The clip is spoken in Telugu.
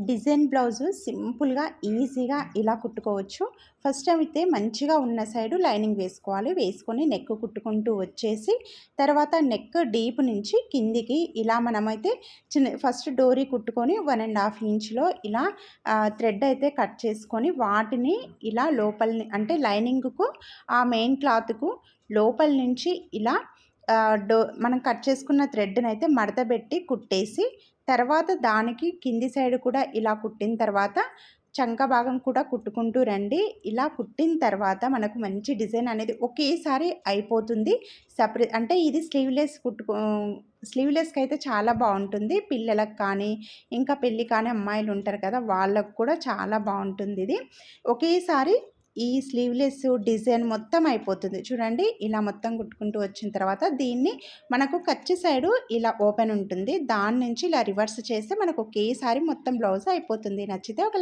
డిజైన్ బ్లౌజు సింపుల్గా ఈజీగా ఇలా కుట్టుకోవచ్చు. ఫస్ట్ అయితే మంచిగా ఉన్న సైడు లైనింగ్ వేసుకోవాలి. వేసుకొని నెక్ కుట్టుకుంటూ వచ్చేసి తర్వాత నెక్ డీప్ నుంచి కిందికి ఇలా మనమైతే ఫస్ట్ డోరీ కుట్టుకొని 1.5 ఇంచ్లో ఇలా థ్రెడ్ అయితే కట్ చేసుకొని వాటిని ఇలా లోపలిని అంటే లైనింగ్కు ఆ మెయిన్ క్లాత్కు లోపల నుంచి ఇలా మనం కట్ చేసుకున్న థ్రెడ్ని అయితే మడతబెట్టి కుట్టేసి తర్వాత దానికి కింది సైడ్ కూడా ఇలా కుట్టిన తర్వాత చంక భాగం కూడా కుట్టుకుంటూ రండి. ఇలా కుట్టిన తర్వాత మనకు మంచి డిజైన్ అనేది ఒకేసారి అయిపోతుంది. అంటే ఇది స్లీవ్లెస్కి అయితే చాలా బాగుంటుంది. పిల్లలకు కానీ ఇంకా పెళ్ళి కానీ అమ్మాయిలు ఉంటారు కదా, వాళ్ళకు కూడా చాలా బాగుంటుంది. ఇది ఒకేసారి ఈ స్లీవ్లెస్ డిజైన్ మొత్తం అయిపోతుంది. చూడండి ఇలా మొత్తం కుట్టుకుంటూ వచ్చిన తర్వాత దీన్ని మనకు కచ్చి సైడు ఇలా ఓపెన్ ఉంటుంది. దాని నుంచి ఇలా రివర్స్ చేస్తే మనకు ఒకేసారి మొత్తం బ్లౌజ్ అయిపోతుంది. నచ్చితే ఒక